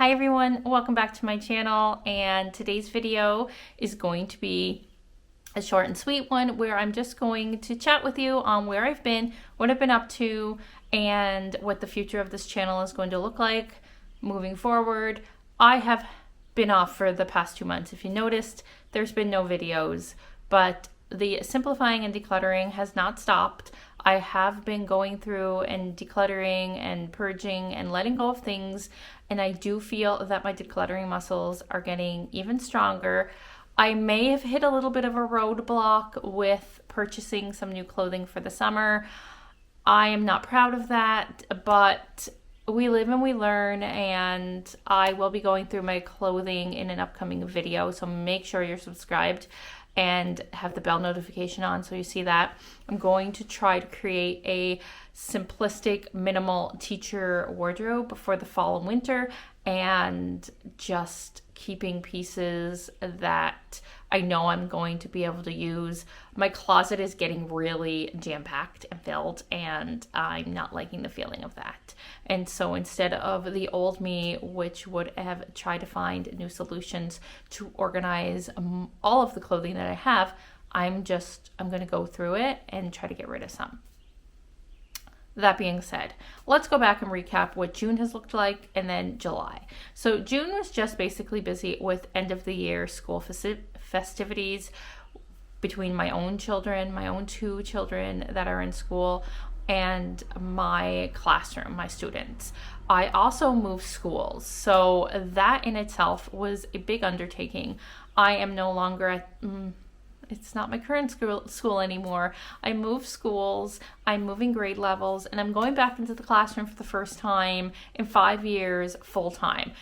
Hi everyone, welcome back to my channel, and today's video is going to be a short and sweet one where I'm just going to chat with you on where I've been, what I've been up to, and what the future of this channel is going to look like moving forward. I have been off for the past 2 months. If you noticed, there's been no videos, but the simplifying and decluttering has not stopped. I have been going through and decluttering and purging and letting go of things, and I do feel that my decluttering muscles are getting even stronger. I may have hit a little bit of a roadblock with purchasing some new clothing for the summer. I am not proud of that, but we live and we learn, and I will be going through my clothing in an upcoming video, so make sure you're subscribed and have the bell notification on so you see that. I'm going to try to create a simplistic, minimal teacher wardrobe for the fall and winter, and just keeping pieces that I know I'm going to be able to use. My closet is getting really jam-packed and filled, and I'm not liking the feeling of that. And so instead of the old me, which would have tried to find new solutions to organize all of the clothing that I have, I'm going to go through it and try to get rid of some. That being said, let's go back and recap what June has looked like and then July. So June was just basically busy with end of the year school festivities between my own children, my own 2 children that are in school, and my classroom, my students. I also moved schools, so that in itself was a big undertaking. I am no longer at it's not my current school anymore. I moved schools, I'm moving grade levels, and I'm going back into the classroom for the first time in 5 years full-time.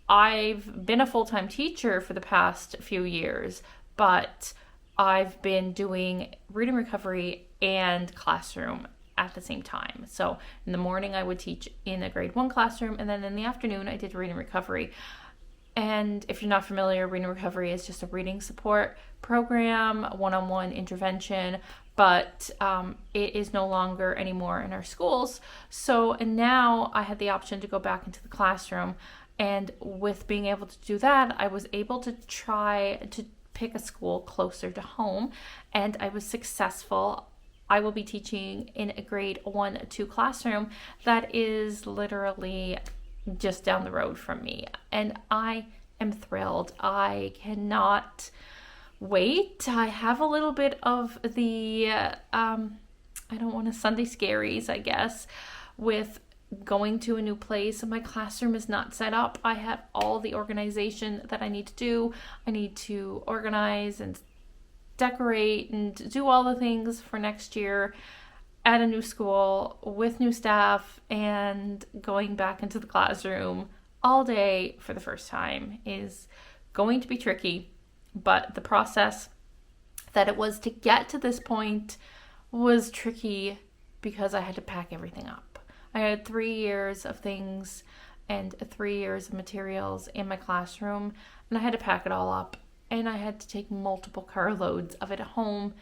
I've been a full-time teacher for the past few years, but I've been doing reading recovery and classroom at the same time. So in the morning I would teach in a grade 1 classroom, and then in the afternoon I did reading recovery. And if you're not familiar, reading recovery is just a reading support program, one-on-one intervention, but it is no longer anymore in our schools. So now I had the option to go back into the classroom, and with being able to do that, I was able to try to pick a school closer to home, and I was successful. I will be teaching in a grade 1-2 classroom that is literally just down the road from me, and I am thrilled. I cannot wait. I have a little bit of the I don't want to Sunday scaries, I guess, with going to a new place. My classroom is not set up. I have all the organization that I need to do. I need to organize and decorate and do all the things for next year at a new school with new staff, and going back into the classroom all day for the first time is going to be tricky. But the process that it was to get to this point was tricky because I had to pack everything up. I had 3 years of things and 3 years of materials in my classroom, and I had to pack it all up, and I had to take multiple carloads of it home,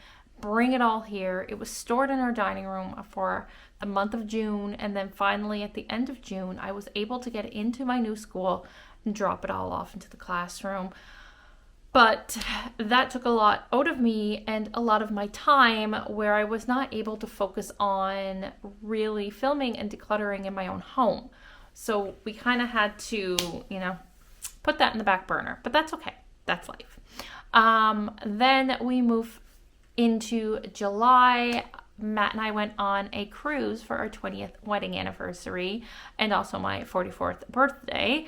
bring it all here. It was stored in our dining room for the month of June, and then finally at the end of June I was able to get into my new school and drop it all off into the classroom. But that took a lot out of me and a lot of my time, where I was not able to focus on really filming and decluttering in my own home. So we kind of had to, put that in the back burner, but that's okay. That's life. Then we move into July. Matt and I went on a cruise for our 20th wedding anniversary and also my 44th birthday.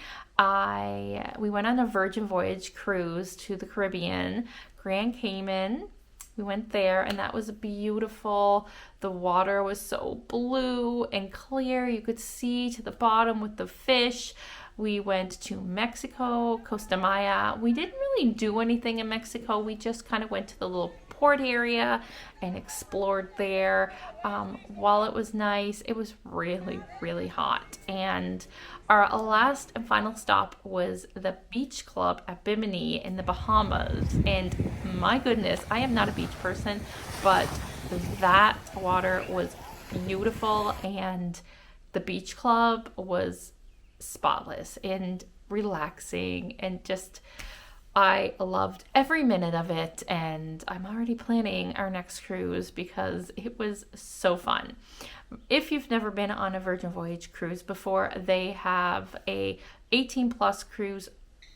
We went on a Virgin Voyage cruise to the Caribbean, Grand Cayman. We went there, and that was beautiful. The water was so blue and clear. You could see to the bottom with the fish. We went to Mexico, Costa Maya. We didn't really do anything in Mexico. We just kind of went to the little port area and explored there. While it was nice, it was really, really hot. And our last and final stop was the beach club at Bimini in the Bahamas. And my goodness, I am not a beach person, but that water was beautiful, and the beach club was spotless. And relaxing, and just I loved every minute of it. And I'm already planning our next cruise because it was so fun. If you've never been on a Virgin Voyage cruise before, they have a 18 plus cruise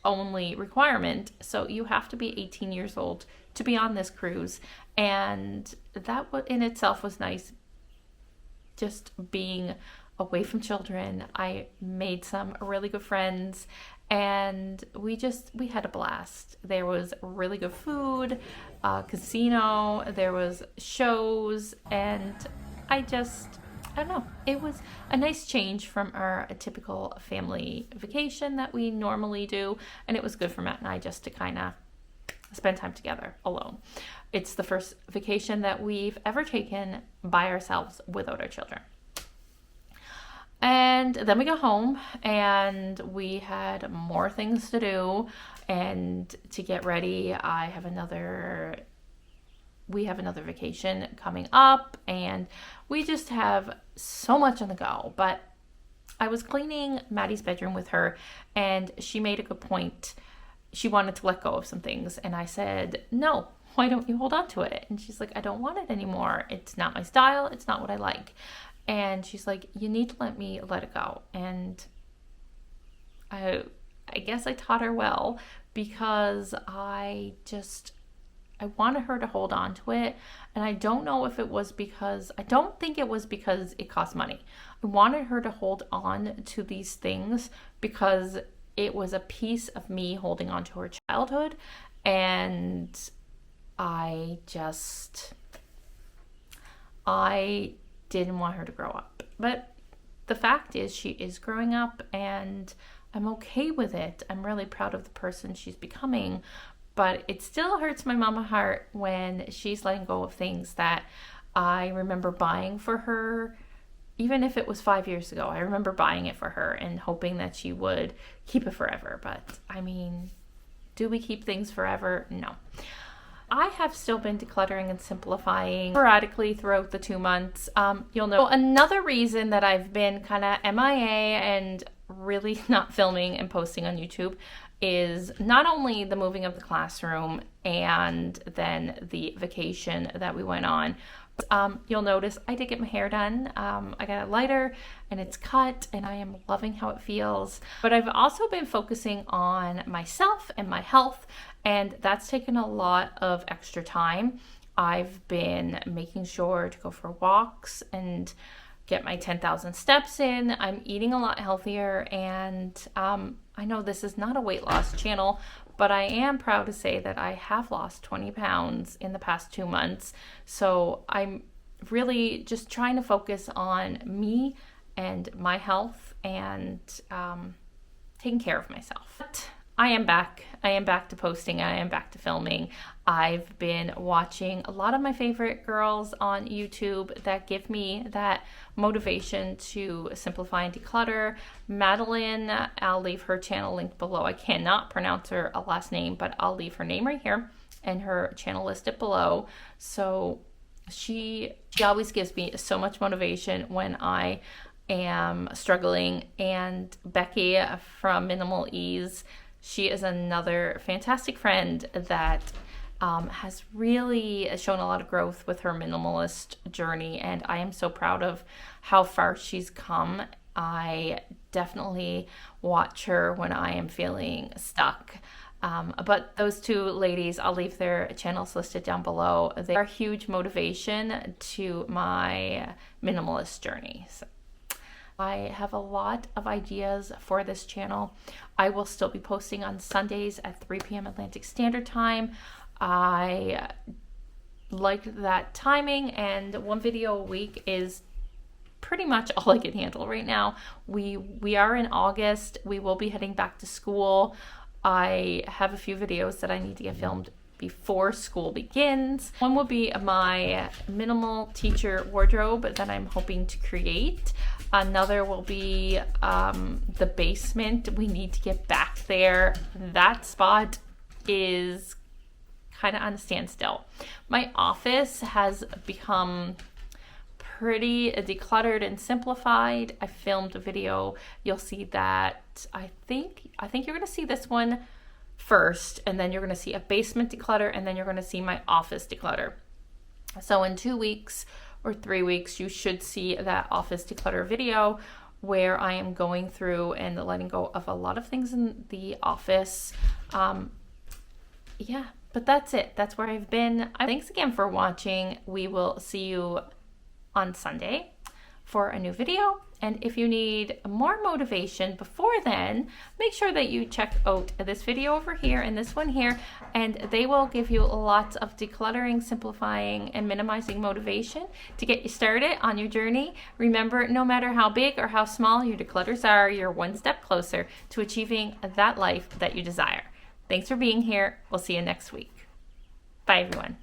only requirement. So you have to be 18 years old to be on this cruise. And that in itself was nice, just being away from children. I made some really good friends, and we had a blast. There was really good food, casino, there was shows, and I don't know, it was a nice change from our typical family vacation that we normally do, and it was good for Matt and I just to kind of spend time together alone. It's the first vacation that we've ever taken by ourselves without our children. And then we got home and we had more things to do and to get ready. We have another vacation coming up, and we just have so much on the go. But I was cleaning Maddie's bedroom with her, and she made a good point. She wanted to let go of some things, and I said, no, why don't you hold on to it? And she's like, I don't want it anymore. It's not my style. It's not what I like. And she's like, you need to let me let it go. And I guess I taught her well, because I wanted her to hold on to it. And I don't know if it was I don't think it was because it cost money. I wanted her to hold on to these things because it was a piece of me holding on to her childhood. And I didn't want her to grow up. But the fact is, she is growing up, and I'm okay with it. I'm really proud of the person she's becoming, but it still hurts my mama heart when she's letting go of things that I remember buying for her. Even if it was 5 years ago, I remember buying it for her and hoping that she would keep it forever. But I mean, do we keep things forever? No. I have still been decluttering and simplifying sporadically throughout the 2 months. You'll know another reason that I've been kind of MIA and really not filming and posting on YouTube is not only the moving of the classroom and then the vacation that we went on. You'll notice I did get my hair done. I got it lighter and it's cut, and I am loving how it feels. But I've also been focusing on myself and my health, and that's taken a lot of extra time. I've been making sure to go for walks and get my 10,000 steps in. I'm eating a lot healthier, and I know this is not a weight loss channel, but I am proud to say that I have lost 20 pounds in the past 2 months. So I'm really just trying to focus on me and my health and taking care of myself. But I am back. I am back to posting. I am back to filming. I've been watching a lot of my favorite girls on YouTube that give me that motivation to simplify and declutter. Madeline, I'll leave her channel linked below. I cannot pronounce her last name, but I'll leave her name right here and her channel listed below. So she always gives me so much motivation when I am struggling. And Becky from Minimal Ease, she is another fantastic friend that has really shown a lot of growth with her minimalist journey, and I am so proud of how far she's come. I definitely watch her when I am feeling stuck. But those two ladies, I'll leave their channels listed down below. They are huge motivation to my minimalist journey. So I have a lot of ideas for this channel. I will still be posting on Sundays at 3 p.m. Atlantic Standard Time. I like that timing, and 1 video a week is pretty much all I can handle right now. We are in August. We will be heading back to school. I have a few videos that I need to get filmed before school begins. One will be my minimal teacher wardrobe that I'm hoping to create. Another will be the basement. We need to get back there. That spot is kind of on a standstill. My office has become pretty decluttered and simplified. I filmed a video. You'll see that that I think you're going to see this one first, and then you're going to see a basement declutter, and then you're going to see my office declutter. So in 2 weeks or 3 weeks, you should see that office declutter video where I am going through and letting go of a lot of things in the office. Yeah, but that's it. That's where I've been. Thanks again for watching. We will see you on Sunday for a new video. And if you need more motivation before then, make sure that you check out this video over here and this one here, and they will give you lots of decluttering, simplifying, and minimizing motivation to get you started on your journey. Remember, no matter how big or how small your declutters are, you're one step closer to achieving that life that you desire. Thanks for being here. We'll see you next week. Bye, everyone.